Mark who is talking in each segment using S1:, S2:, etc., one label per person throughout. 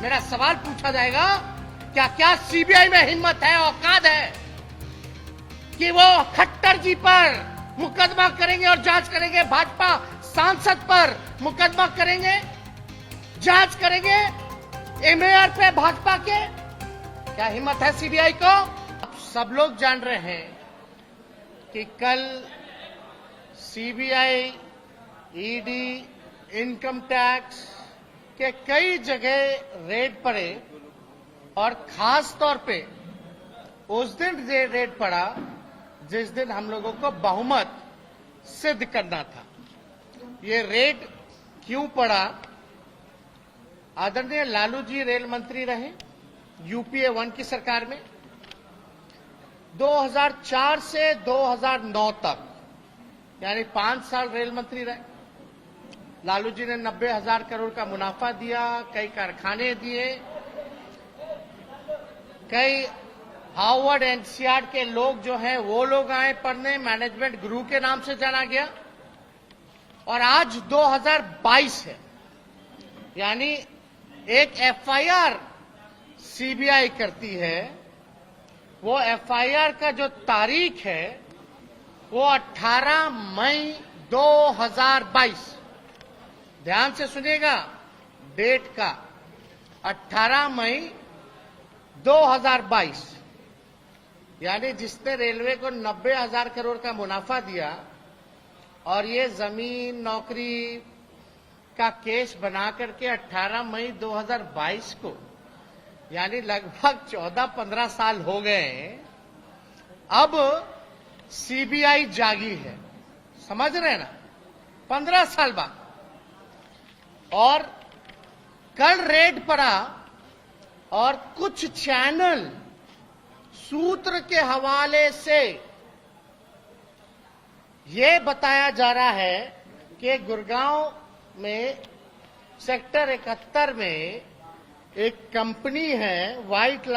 S1: मेरा सवाल पूछा जाएगा, क्या क्या सीबीआई में हिम्मत है, औकात है कि वो खट्टर जी पर मुकदमा करेंगे और जांच करेंगे, भाजपा सांसद पर मुकदमा करेंगे, जांच करेंगे एमएलए पे भाजपा के? क्या हिम्मत है सीबीआई को? अब सब लोग जान रहे हैं कि कल सीबीआई, ईडी, इनकम टैक्स के कई जगह रेड पड़े और खास तौर पे उस दिन रेड पड़ा जिस दिन हम लोगों को बहुमत सिद्ध करना था। ये रेड क्यों पड़ा? आदरणीय लालू जी रेल मंत्री रहे यूपीए 1 की सरकार में 2004 से 2009 तक, यानी 5 साल रेल मंत्री रहे। लालू जी ने 90,000 करोड़ का मुनाफा दिया, कई कारखाने दिए, कई हार्वर्ड एनसीईआरटी के लोग जो हैं वो लोग आए पढ़ने, मैनेजमेंट गुरु के नाम से जाना गया। और आज 2022 है, यानी एक एफआईआर सीबीआई करती है। वो एफआईआर का जो तारीख है वो 18 मई 2022, ध्यान से सुनिएगा डेट का, 18 मई 2022, यानी जिसने रेलवे को 90,000 करोड़ का मुनाफा दिया और ये जमीन नौकरी का केस बना करके 18 मई 2022 को, यानी लगभग 14-15 साल हो गए हैं, अब सीबीआई जागी है। समझ रहे हैं ना? 15 साल बाद। और कल रेड पड़ा और कुछ चैनल सूत्र के हवाले से ये बताया जा रहा है कि गुड़गांव में सेक्टर 71 में एक कंपनी है white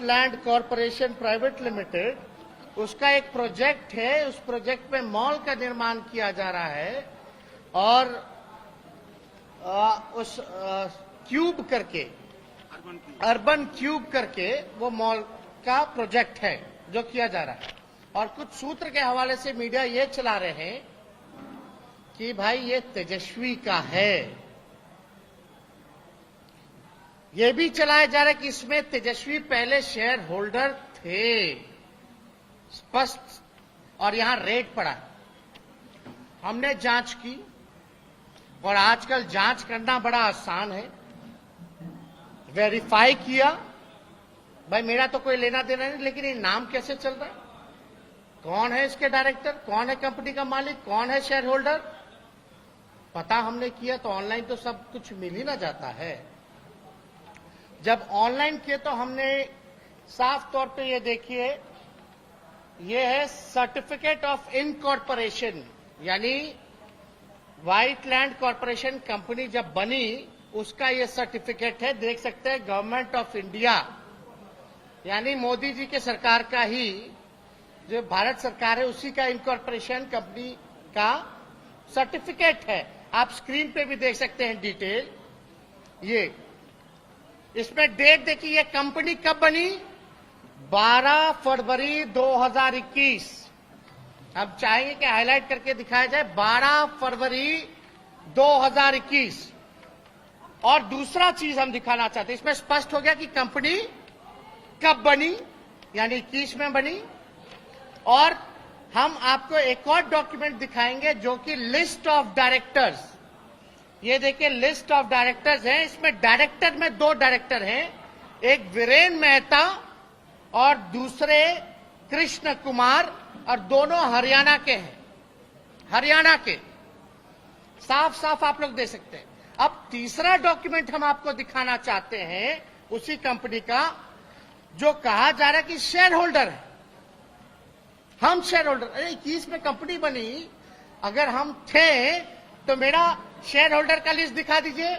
S1: land corporation private limited, उसका एक प्रोजेक्ट है, उस प्रोजेक्ट में मॉल का निर्माण किया जा रहा है और उस क्यूब करके, अर्बन क्यूब करके वो मॉल का प्रोजेक्ट है जो किया जा रहा है। और कुछ सूत्र के हवाले से मीडिया ये चला रहे हैं कि भाई ये तेजस्वी का है। ये भी चलाया जा रहा है कि इसमें तेजस्वी पहले शेयर होल्डर थे, स्पष्ट। और यहां रेड पड़ा। हमने जांच की और आजकल जांच करना बड़ा आसान है। वेरीफाई किया, भाई मेरा तो कोई लेना देना नहीं, लेकिन ये नाम कैसे चल रहा है, कौन है इसके डायरेक्टर, कौन है कंपनी का मालिक, कौन है शेयर होल्डर, पता हमने किया। तो ऑनलाइन तो सब कुछ मिल ही ना जाता है। जब ऑनलाइन किए तो हमने साफ तौर पे ये देखिए, ये है सर्टिफिकेट ऑफ इनकॉर्पोरेशन, यानी व्हाइट लैंड कॉरपोरेशन कंपनी जब बनी उसका ये सर्टिफिकेट है। देख सकते हैं गवर्नमेंट ऑफ इंडिया, यानी मोदी जी के सरकार का ही, जो भारत सरकार है उसी का इनकॉर्पोरेशन कंपनी का सर्टिफिकेट है। आप स्क्रीन पे भी देख सकते हैं डिटेल। ये इसमें डेट देखिए, ये कंपनी कब बनी, 12 फरवरी 2021। हम चाहेंगे कि हाईलाइट करके दिखाया जाए 12 फरवरी 2021। और दूसरा चीज हम दिखाना चाहते हैं, इसमें स्पष्ट हो गया कि कंपनी कब बनी, यानी 21 में बनी। और हम आपको एक और डॉक्यूमेंट दिखाएंगे जो कि लिस्ट ऑफ डायरेक्टर्स, ये देखिए लिस्ट ऑफ डायरेक्टर्स है। इसमें डायरेक्टर में 2 डायरेक्टर हैं, एक वीरेन मेहता और दूसरे कृष्ण कुमार, और दोनों हरियाणा के हैं, हरियाणा के, साफ साफ आप लोग देख सकते हैं। अब तीसरा डॉक्यूमेंट हम आपको दिखाना चाहते हैं उसी कंपनी का, जो कहा जा रहा है कि शेयर होल्डर है, हम शेयर होल्डर। अरे 21 में कंपनी बनी, अगर हम थे तो मेरा शेयर होल्डर का लिस्ट दिखा दीजिए।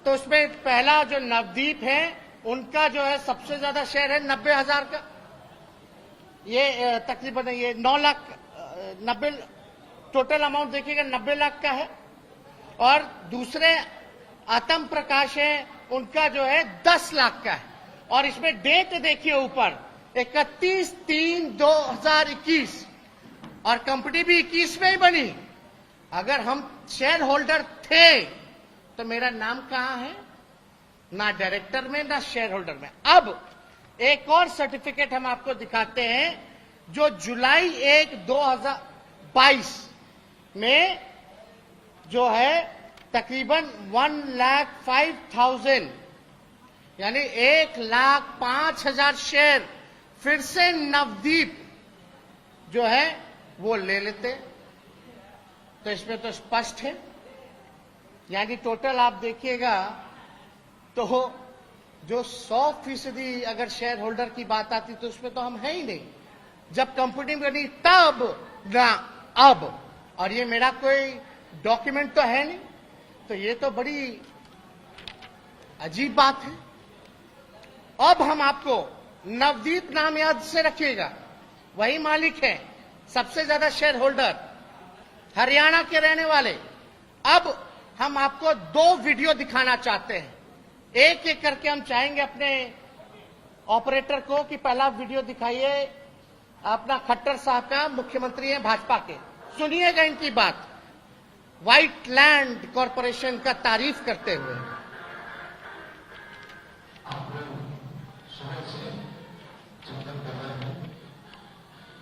S1: तो उसमें पहला जो नवदीप है, उनका जो है सबसे ज्यादा शेयर है 90,000 का, ये तकरीबन ये 9 लाख 90 टोटल अमाउंट देखिएगा 90 लाख का है। और दूसरे आतम प्रकाश है, उनका जो है 10 लाख का है। और इसमें डेट देखिए ऊपर 31/3/2021 और कंपनी भी 21 में ही बनी। अगर हम शेयर होल्डर थे तो मेरा नाम कहां है? ना डायरेक्टर में ना शेयर होल्डर में। अब एक और सर्टिफिकेट हम आपको दिखाते हैं जो जुलाई 1, 2022 में जो है तकरीबन 1,05,000 यानी 1,05,000 शेयर फिर से नवदीप जो है वो ले लेते। तो इसमें तो स्पष्ट है, यानी टोटल आप देखिएगा तो जो 100% अगर शेयर होल्डर की बात आती तो उसमें तो हम है ही नहीं। जब कंपनी बनी तब ना अब, और ये मेरा कोई डॉक्यूमेंट तो है नहीं, तो ये तो बड़ी अजीब बात है। अब हम आपको नवदीप नाम याद से रखिएगा, वही मालिक है, सबसे ज्यादा शेयर होल्डर, हरियाणा के रहने वाले। अब हम आपको 2 वीडियो दिखाना चाहते हैं, एक एक करके हम चाहेंगे अपने ऑपरेटर को कि पहला वीडियो दिखाइए अपना खट्टर साहब का, मुख्यमंत्री हैं भाजपा के। सुनिएगा इनकी बात व्हाइट लैंड कॉरपोरेशन का तारीफ करते हुए।
S2: चिंतन कर रहे हैं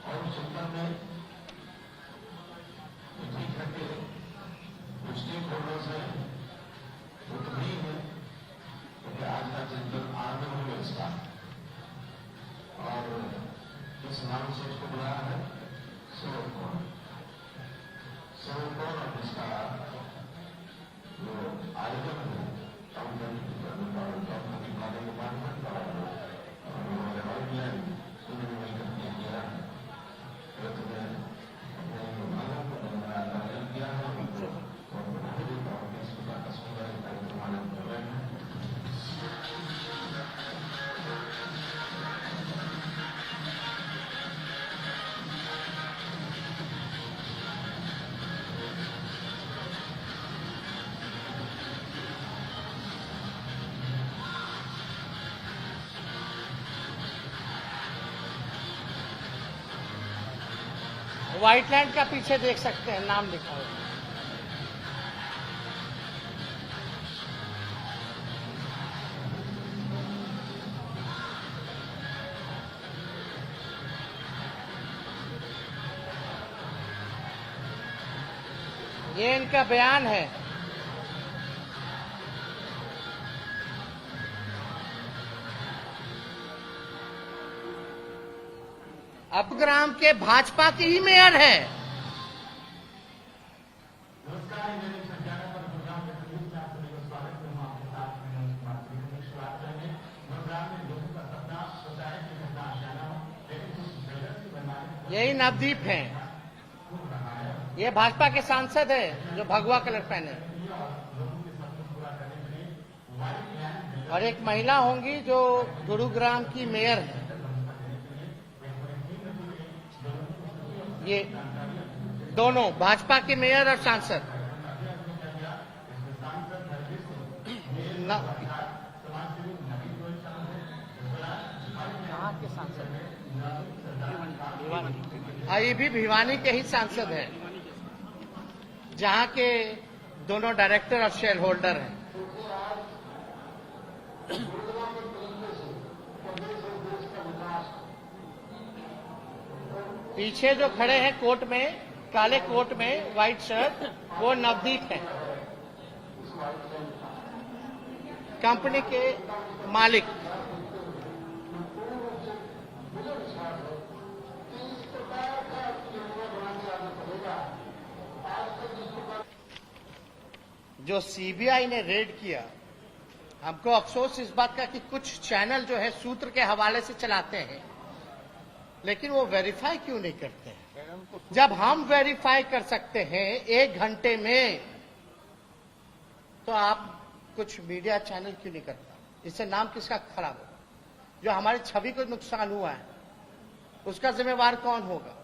S2: और चिंतन में स्टेक होल्डर्स हैं वो तो नहीं है, क्योंकि आज का चिंतन आनंद हो इसका और इस नाम से इसको बुलाया है सर्वकोण और इसका जो आयोजन है
S1: व्हाइट लैंड का पीछे देख सकते हैं, नाम लिखा हुआ है। ये इनका बयान है। अपग्राम के भाजपा की ही मेयर है। यही नवदीप हैं, ये भाजपा के सांसद है जो भगवा कलर पहने, और एक महिला होंगी जो गुरुग्राम की मेयर है। ये दोनों भाजपा के मेयर और सांसद कहाँ के सांसद? ये भी भिवानी के ही सांसद हैं, जहां के दोनों डायरेक्टर और शेयर होल्डर हैं। पीछे जो खड़े हैं कोट में, काले कोट में, व्हाइट शर्ट, वो नवदीप है, कंपनी के मालिक। जो सीबीआई ने रेड किया, हमको अफसोस इस बात का कि कुछ चैनल जो है सूत्र के हवाले से चलाते हैं, लेकिन वो वेरीफाई क्यों नहीं करते हैं? जब हम वेरीफाई कर सकते हैं 1 घंटे में, तो आप कुछ मीडिया चैनल क्यों नहीं करता? इससे नाम किसका खराब होगा? जो हमारी छवि को नुकसान हुआ है उसका जिम्मेवार कौन होगा?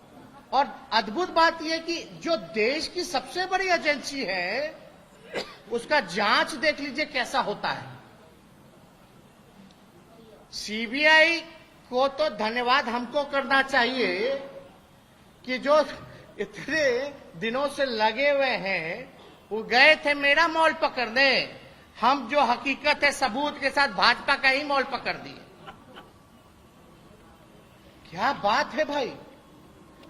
S1: और अद्भुत बात यह कि जो देश की सबसे बड़ी एजेंसी है उसका जांच देख लीजिए कैसा होता है। सीबीआई को तो धन्यवाद हमको करना चाहिए कि जो इतने दिनों से लगे हुए हैं, वो गए थे मेरा मॉल पकड़ने, हम जो हकीकत है सबूत के साथ भाजपा का ही मॉल पकड़ दिए। क्या बात है भाई।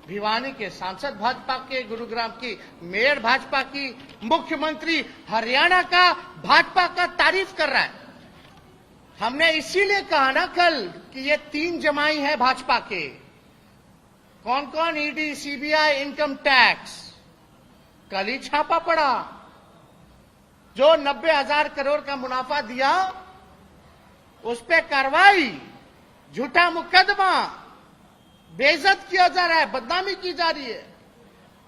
S1: भिवानी के सांसद भाजपा के, गुरुग्राम की मेयर भाजपा की, मुख्यमंत्री हरियाणा का भाजपा का तारीफ कर रहा है। हमने इसीलिए कहा ना कल कि ये 3 जमाई है भाजपा के। कौन कौन? ED, CBI, income tax. कल ही छापा पड़ा। जो 90,000 करोड़ का मुनाफा दिया उस पे कार्रवाई, झूठा मुकदमा, बेइज्जत किया जा रहा है, बदनामी की जा रही है।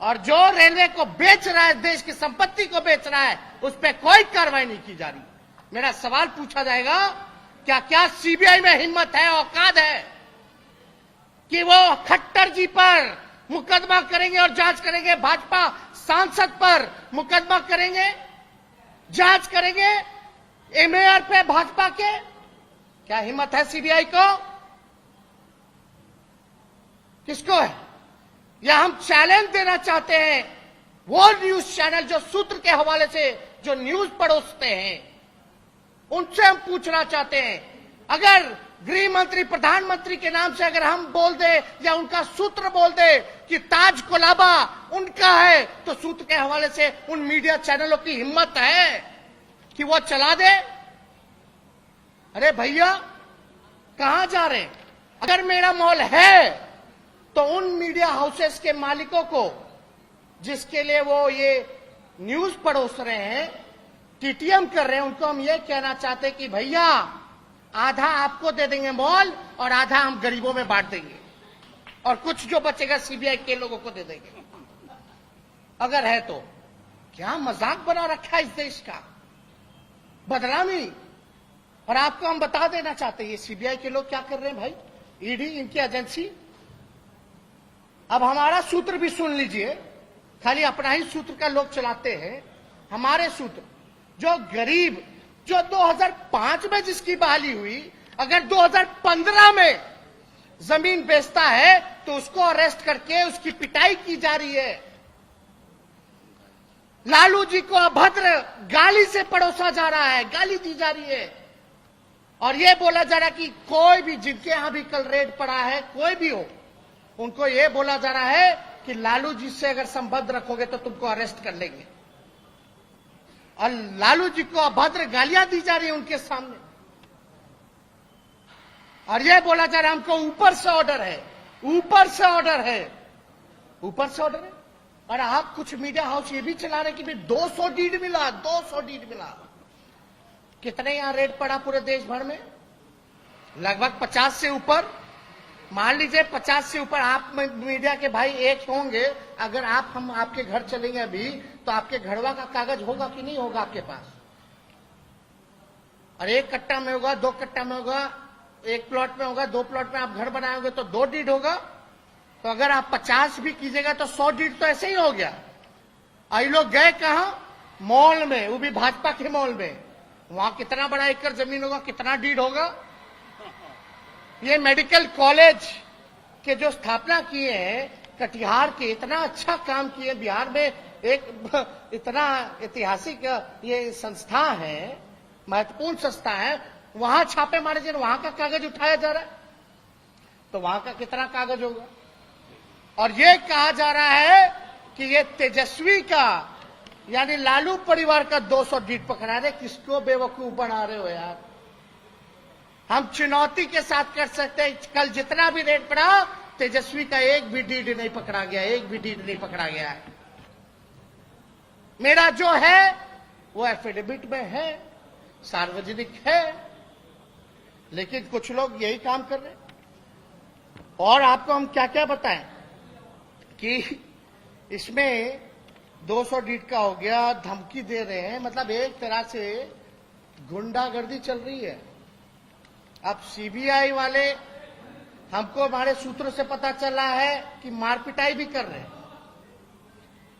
S1: और जो रेलवे को बेच रहा है, देश की संपत्ति को बेच रहा है, उस पर कोई कार्रवाई नहीं की जा रही। मेरा सवाल पूछा जाएगा, क्या सीबीआई में हिम्मत है, औकात है कि वो खट्टर जी पर मुकदमा करेंगे और जांच करेंगे? भाजपा सांसद पर मुकदमा करेंगे, जांच करेंगे एमएआर पे भाजपा के? क्या हिम्मत है सीबीआई को? किसको है? या हम चैलेंज देना चाहते हैं वो न्यूज चैनल जो सूत्र के हवाले से जो न्यूज परोसते हैं, उनसे हम पूछना चाहते हैं, अगर गृह मंत्री, प्रधानमंत्री के नाम से अगर हम बोल दे या उनका सूत्र बोल दे कि ताज कोलाबा उनका है, तो सूत्र के हवाले से उन मीडिया चैनलों की हिम्मत है कि वो चला दे? अरे भैया, कहां जा रहे हैं? अगर मेरा मॉल है तो उन मीडिया हाउसेस के मालिकों को, जिसके लिए वो ये न्यूज परोस रहे हैं, टीटीएम कर रहे हैं, उनको हम ये कहना चाहते हैं कि भैया, आधा आपको दे देंगे मॉल और आधा हम गरीबों में बांट देंगे, और कुछ जो बचेगा सीबीआई के लोगों को दे देंगे। अगर है तो क्या मजाक बना रखा है इस देश का, बदनामी। और आपको हम बता देना चाहते हैं ये सीबीआई के लोग क्या कर रहे हैं भाई, ईडी, इनकी एजेंसी। अब हमारा सूत्र भी सुन लीजिए, खाली अपना ही सूत्र का लोग चलाते हैं। हमारे सूत्र, जो गरीब, जो 2005 में जिसकी बहाली हुई, अगर 2015 में जमीन बेचता है तो उसको अरेस्ट करके उसकी पिटाई की जा रही है। लालू जी को अभद्र गाली से परोसा जा रहा है, गाली दी जा रही है, और यह बोला जा रहा है कि कोई भी, जिनके यहां भी कल रेड पड़ा है, कोई भी हो, उनको यह बोला जा रहा है कि लालू जी से अगर संबंध रखोगे तो तुमको अरेस्ट कर लेंगे। और लालू जी को अभद्र गालियां दी जा रही है उनके सामने, और यह बोला जा रहा है हमको ऊपर से ऑर्डर है, ऊपर से ऑर्डर है, ऊपर से ऑर्डर है। और आप कुछ मीडिया हाउस ये भी चला रहे कि भाई 200 डीड मिला, 200 डीड मिला। कितने यहां रेड पड़ा पूरे देश भर में? लगभग 50 से ऊपर। मान लीजिए 50 से ऊपर। आप मीडिया के भाई एक होंगे, अगर हम आपके घर चलेंगे अभी, तो आपके घरवा का कागज होगा कि नहीं होगा आपके पास? और 1 कट्टा में होगा, 2 कट्टा में होगा, 1 प्लॉट में होगा, 2 प्लॉट में आप घर बनाओगे तो 2 डीड होगा। तो अगर आप 50 भी कीजिएगा तो 100 डीड तो ऐसे ही हो गया। और ये लोग गए कहां? मॉल में, वो भी भाजपा के मॉल में। वहां कितना बड़ा एकड़ जमीन होगा, कितना डीड होगा? ये मेडिकल कॉलेज के जो स्थापना किए हैं कटिहार के, इतना अच्छा काम किए बिहार में, एक इतना ऐतिहासिक ये संस्था है, महत्वपूर्ण संस्था है, वहां छापे मारे जा रहे, वहां का कागज उठाया जा रहा है, तो वहां का कितना कागज होगा? और ये कहा जा रहा है कि ये तेजस्वी का, यानी लालू परिवार का 200 डीड पकड़ा रहे। किसको बेवकूफ बना रहे हो यार? हम चुनौती के साथ कर सकते हैं, कल जितना भी रेट पड़ा, तेजस्वी का एक भी डीड नहीं पकड़ा गया, एक भी डीड नहीं पकड़ा गया है। मेरा जो है वो एफिडेविट में है, सार्वजनिक है, लेकिन कुछ लोग यही काम कर रहे हैं। और आपको हम क्या क्या बताएं कि इसमें 200 डीड का हो गया, धमकी दे रहे हैं, मतलब एक तरह से गुंडागर्दी चल रही है। अब सीबीआई वाले, हमको हमारे सूत्रों से पता चला है कि मारपिटाई भी कर रहे हैं।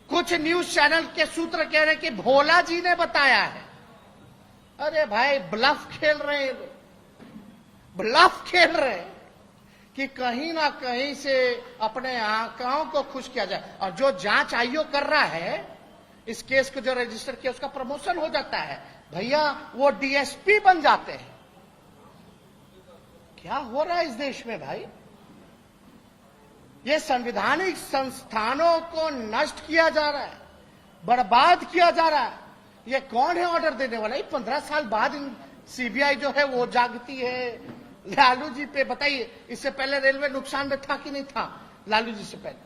S1: कुछ न्यूज चैनल के सूत्र कह रहे हैं कि भोला जी ने बताया है। अरे भाई, ब्लफ खेल रहे हैं लोग। ब्लफ खेल रहे हैं कि कहीं ना कहीं से अपने आंकड़ों को खुश किया जाए, और जो जांच आयोग कर रहा है इस केस को जो रजिस्टर किया उसका प्रमोशन हो जाता है, भैया वो डीएसपी बन जाते हैं। क्या हो रहा है इस देश में भाई? ये संवैधानिक संस्थानों को नष्ट किया जा रहा है, बर्बाद किया जा रहा है। ये कौन है ऑर्डर देने वाला? ये 15 साल बाद सीबीआई जो है वो जागती है लालू जी पे। बताइए, इससे पहले रेलवे नुकसान में था कि नहीं था? लालू जी से पहले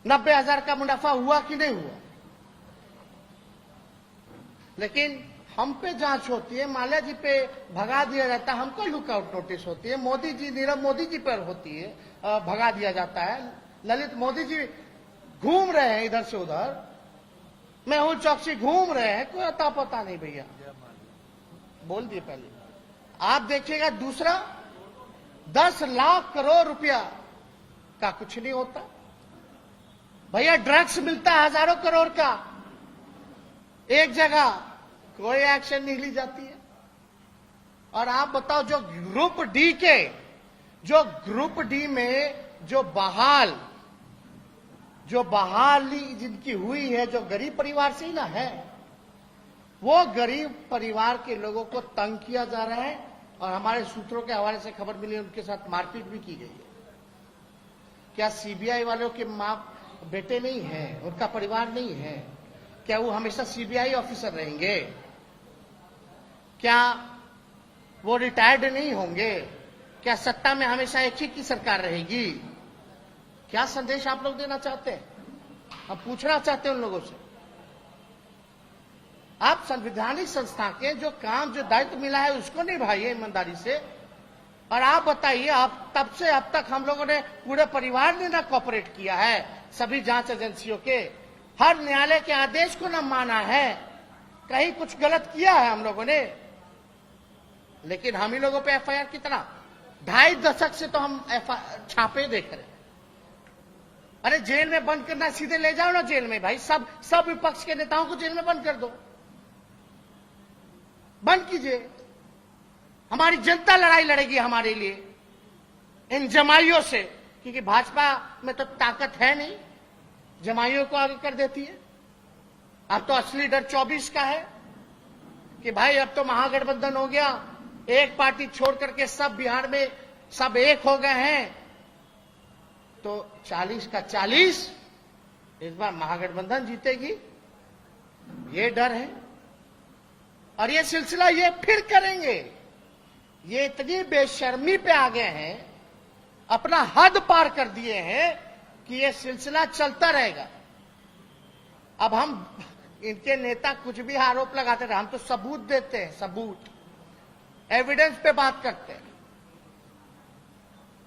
S1: 90,000 का मुनाफा हुआ कि नहीं हुआ? लेकिन हम पे जांच होती है, माल्या जी पे भगा दिया जाता है, हमको लुकआउट नोटिस होती है, मोदी जी, नीरव मोदी जी पर होती है, भगा दिया जाता है। ललित मोदी जी घूम रहे हैं इधर से उधर, मेहुल चौकसी घूम रहे हैं, कोई अता पता नहीं भैया। बोल दिए पहले। आप देखिएगा दूसरा, 10 लाख करोड़ रुपया का कुछ नहीं होता भैया। ड्रग्स मिलता है हजारों करोड़ का एक जगह, कोई एक्शन नहीं ली जाती है। और आप बताओ, जो ग्रुप डी में जो बहाली जिनकी हुई है, जो गरीब परिवार से ही ना है, वो गरीब परिवार के लोगों को तंग किया जा रहा है। और हमारे सूत्रों के हवाले से खबर मिली, उनके साथ मारपीट भी की गई है। क्या सीबीआई वालों के मां बेटे नहीं हैं, उनका परिवार नहीं है? क्या वो हमेशा सीबीआई ऑफिसर रहेंगे? क्या वो रिटायर्ड नहीं होंगे? क्या सत्ता में हमेशा एक ही की सरकार रहेगी? क्या संदेश आप लोग देना चाहते हैं? हम पूछना चाहते हैं उन लोगों से। आप संवैधानिक संस्था के जो काम, जो दायित्व मिला है उसको निभाइए ईमानदारी से। और आप बताइए, आप तब से अब तक हम लोगों ने, पूरे परिवार ने ना कोऑपरेट किया है, सभी जांच एजेंसियों के हर न्यायालय के आदेश को न माना है, कहीं कुछ गलत किया है हम लोगों ने। लेकिन हम ही लोगों पे एफआईआर कितना, 2.5 दशक से तो हम छापे देख रहे हैं। अरे जेल में बंद करना, सीधे ले जाओ ना जेल में भाई, सब विपक्ष के नेताओं को जेल में बंद कर दो, बंद कीजिए। हमारी जनता लड़ाई लड़ेगी हमारे लिए इन जमाइयों से, क्योंकि भाजपा में तो ताकत है नहीं, जमाइयों को आगे कर देती है। अब तो असली डर 24 का है कि भाई अब तो महागठबंधन हो गया, एक पार्टी छोड़ करके सब बिहार में सब एक हो गए हैं, तो 40 का 40 इस बार महागठबंधन जीतेगी, ये डर है। और ये सिलसिला ये फिर करेंगे। ये इतनी बेशर्मी पे आ गए हैं, अपना हद पार कर दिए हैं कि ये सिलसिला चलता रहेगा। अब हम, इनके नेता कुछ भी आरोप लगाते रहे, हम तो सबूत देते हैं, सबूत, एविडेंस पे बात करते हैं।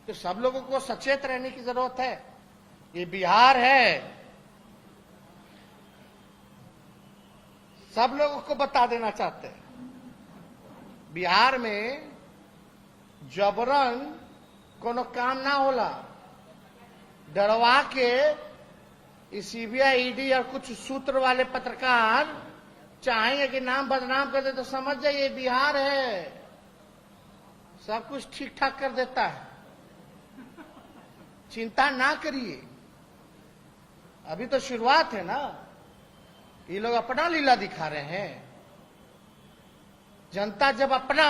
S1: तो सब लोगों को सचेत रहने की जरूरत है। ये बिहार है, सब लोगों को बता देना चाहते हैं, बिहार में जबरन कोनो काम ना होला। डरवा के सीबीआई, ईडी और कुछ सूत्र वाले पत्रकार चाहेंगे कि नाम बदनाम कर दे, तो समझ जाइए बिहार है, सब कुछ ठीक ठाक कर देता है, चिंता ना करिए। अभी तो शुरुआत है ना, ये लोग अपना लीला दिखा रहे हैं। जनता जब अपना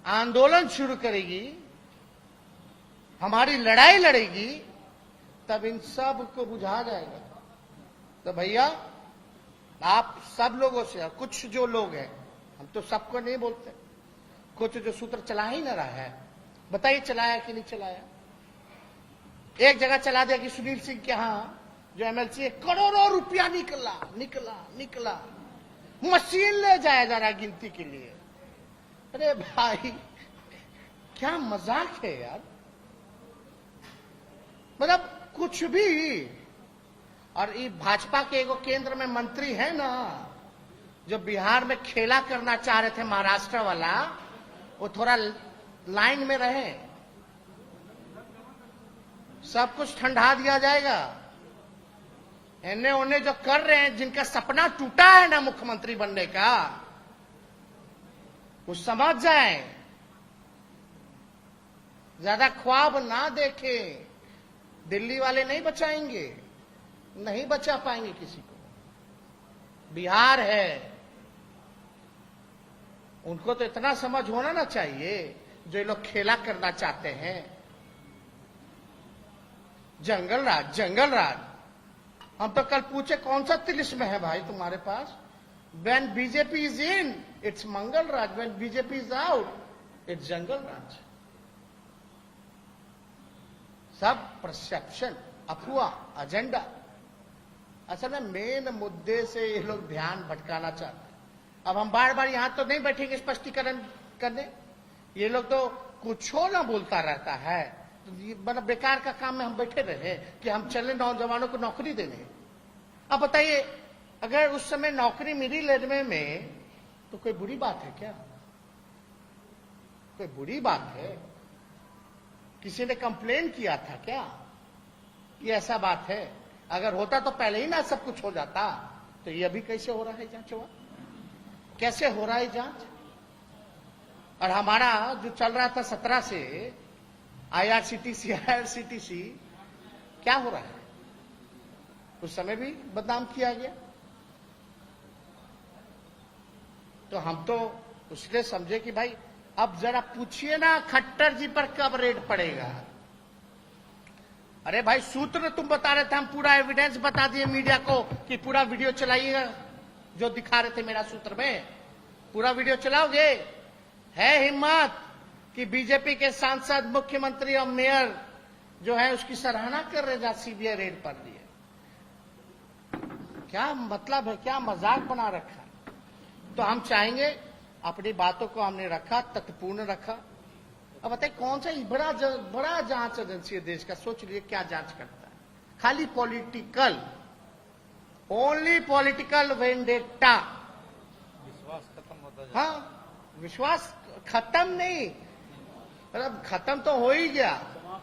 S1: आंदोलन शुरू करेगी, हमारी लड़ाई लड़ेगी, तब इन सब को बुझा जाएगा। तो भैया आप सब लोगों से, कुछ जो लोग हैं, हम तो सबको नहीं बोलते, कुछ जो सूत्र चला ही ना रहा है, बताइए चलाया कि नहीं चलाया। एक जगह चला दिया कि सुनील सिंह के यहां जो एमएलसी है, करोड़ों रुपया निकला, मशीन ले जाया जा रहा है गिनती के लिए। अरे भाई क्या मजाक है यार, मतलब कुछ भी। और ये भाजपा के एगो केंद्र में मंत्री है ना, जो बिहार में खेला करना चाह रहे थे, महाराष्ट्र वाला, वो थोड़ा लाइन में रहे, सब कुछ ठंडा दिया जाएगा। इन्हें उन्हें जो कर रहे हैं, जिनका सपना टूटा है ना मुख्यमंत्री बनने का, कुछ समझ जाए, ज्यादा ख्वाब ना देखें। दिल्ली वाले नहीं बचाएंगे, नहीं बचा पाएंगे किसी को। बिहार है, उनको तो इतना समझ होना ना चाहिए। जो ये लोग खेला करना चाहते हैं, जंगल राज, जंगल राज। हम तो कल पूछे कौन सा तिलिस्म है भाई तुम्हारे पास? When BJP is in, it's Mangal Raj. When BJP is out, it's जंगल राज. सब परसेप्शन, अफवाह, एजेंडा। असल में मेन मुद्दे से ये लोग ध्यान भटकाना चाहते हैं। अब हम बार बार यहां तो नहीं बैठेंगे स्पष्टीकरण करने। ये लोग तो कुछ ना बोलता रहता है, तो ये बड़ा बेकार का काम में हम बैठे रहे कि हम चले नौजवानों को नौकरी देने। अब बताइए, अगर उस समय नौकरी मिली रेलवे में तो कोई बुरी बात है क्या? कोई बुरी बात है? किसी ने कंप्लेन किया था क्या कि ऐसा बात है? अगर होता तो पहले ही ना सब कुछ हो जाता। तो ये अभी कैसे हो रहा है जांच? हुआ कैसे हो रहा है जांच? और हमारा जो चल रहा था 17 से IRCTC क्या हो रहा है? उस समय भी बदनाम किया गया। तो हम तो उसने समझे कि भाई अब जरा पूछिए ना खट्टर जी पर कब रेड पड़ेगा। अरे भाई सूत्र तुम बता रहे थे, हम पूरा एविडेंस बता दिए मीडिया को कि पूरा वीडियो चलाइएगा। जो दिखा रहे थे मेरा सूत्र में, पूरा वीडियो चलाओगे? है हिम्मत कि बीजेपी के सांसद, मुख्यमंत्री और मेयर जो है उसकी सराहना कर रहे जहां सीबीआई रेड पर लिए? क्या मतलब है? क्या मजाक बना रखा? तो हम चाहेंगे, अपनी बातों को हमने रखा, तथ्यपूर्ण रखा। अब बताइए कौन सा बड़ा जांच एजेंसी है देश का? सोच लिए क्या जांच करता है? खाली पॉलिटिकल, ओनली पॉलिटिकल वेंडेटा।
S3: विश्वास खत्म होता जाए।
S1: हाँ, विश्वास खत्म नहीं, मतलब खत्म तो हो ही गया।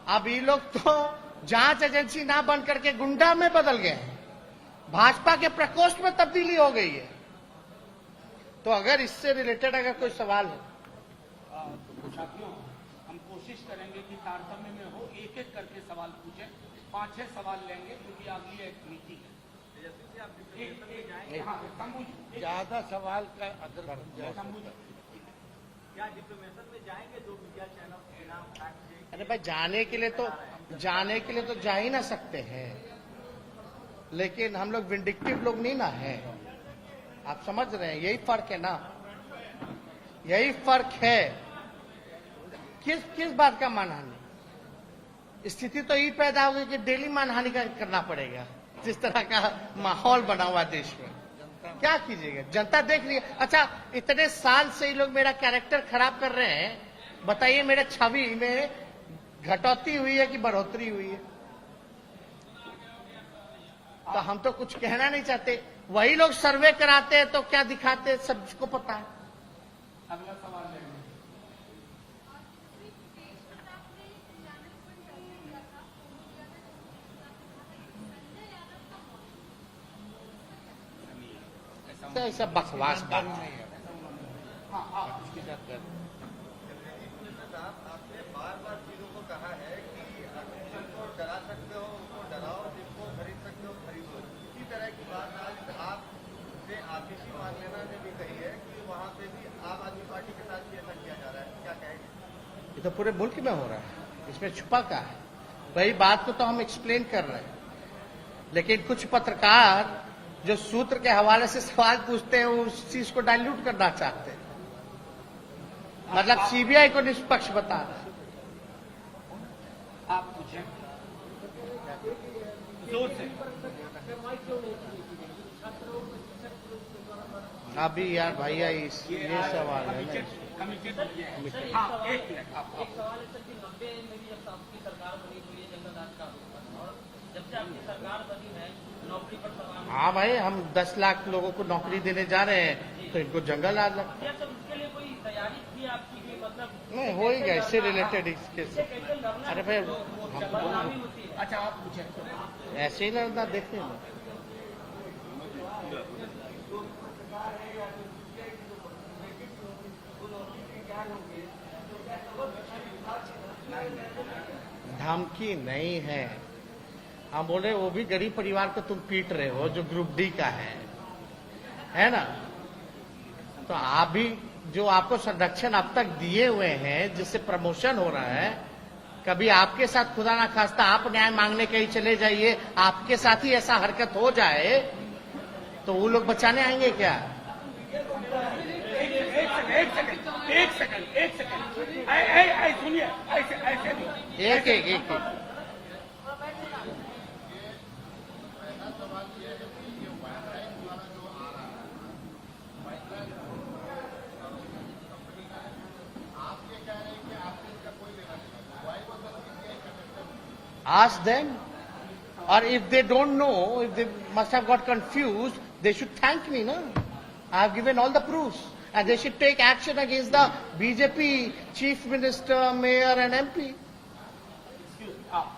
S1: अब ये लोग तो जांच एजेंसी ना बन करके गुंडा में बदल गए हैं, भाजपा के प्रकोष्ठ में तब्दीली हो गई है। तो अगर इससे रिलेटेड अगर कोई सवाल है
S3: तो साथियों, हम कोशिश करेंगे कि तारतम्य में हो, एक एक करके सवाल पूछें। 5-6 सवाल लेंगे क्योंकि अगली एक मीटिंग है।
S4: ज्यादा सवाल का अगर
S5: क्या डिप्लोमेशन में जाएंगे? जो मीडिया चैनल के नाम
S1: अरे भाई जाने के लिए तो जा ही ना सकते हैं, लेकिन हम लोग विंडिक्टिव लोग नहीं ना है। आप समझ रहे हैं? यही फर्क है ना, यही फर्क है। किस बात का मानहानि? स्थिति तो यही पैदा होगी कि डेली मानहानि का करना पड़ेगा, जिस तरह का माहौल बना हुआ देश में। क्या कीजिएगा? जनता देख रही है। अच्छा, इतने साल से ये लोग मेरा कैरेक्टर खराब कर रहे हैं, बताइए मेरे छवि में घटौती हुई है कि बढ़ोतरी हुई है? तो हम तो कुछ कहना नहीं चाहते। वही लोग सर्वे कराते हैं तो क्या दिखाते हैं सबको पता है।
S3: अगला सवाल लेंगे।
S1: तो ऐसा बकवास बात है।
S5: आपने बार बार चीजों को कहा है कि जिनको डरा सकते हो उनको डराओ, जिनको खरीद सकते हो खरीदो। इसी तरह की बात आज आपसे आशीष मारलेना ने भी कही है कि वहाँ पे भी आम आदमी पार्टी के साथ भी ऐसा किया जा रहा है। क्या कहेंगे?
S1: ये तो पूरे मुल्क में हो रहा है, इसमें छुपा क्या है? वही बात को तो हम एक्सप्लेन कर रहे हैं, लेकिन कुछ पत्रकार जो सूत्र के हवाले से सवाल पूछते हैं वो उस चीज को डाइल्यूट करना चाहते हैं, मतलब सीबीआई को निष्पक्ष बता रहे हैं।
S3: आप पूछें जोर से।
S1: अभी यार भैया ये सवाल है ना।
S3: कमिटी हाँ, एक मिनट आप
S5: सवाल है सर कि 90 में भी जब आपकी सरकार बनी हुई है जंगल राज का और जब से आपकी सरकार बनी है नौकरी पर सवाल।
S1: हाँ भाई, हम 10 लाख लोगों को नौकरी देने जा रहे हैं तो इनको जंगल राज लगता है।
S5: सर उसके लिए कोई तैयारी थी आपकी? मतलब
S1: नहीं हो ही गया इससे रिलेटेड इसके से। अरे भाई
S5: बदनामी होती है।
S3: अच्छा आप पूछें।
S1: ऐसे ही लड़ना देखने में। धमकी नहीं है, हम बोले वो भी गरीब परिवार को तुम पीट रहे हो जो ग्रुप डी का है ना। तो आप भी जो आपको संरक्षण अब तक दिए हुए हैं, जिससे प्रमोशन हो रहा है, कभी आपके साथ खुदा ना खास्ता आप न्याय मांगने कहीं चले जाइए, आपके साथ ही ऐसा हरकत हो जाए तो वो लोग बचाने आएंगे क्या?
S3: एक सेकंड सुनिए, ऐसे नहीं।
S1: एक ask them, or if they don't know, if they must have got confused, they should thank me, no? I have given all the proofs, and they should take action against the BJP chief minister, mayor, and MP.
S3: Excuse me, आप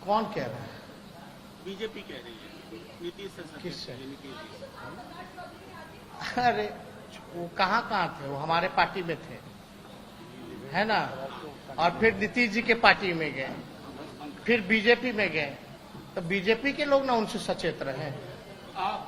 S1: कौन कह रहा है?
S3: BJP कह रही है, नीतीश से सचेत
S1: किससे?
S3: है, नीतीश जी से।
S1: अरे वो कहाँ थे? वो हमारे पार्टी में थे, है ना? और फिर नीतीश जी के पार्टी में गए, फिर बीजेपी में गए, तो बीजेपी के लोग ना उनसे सचेत रहे।
S3: आप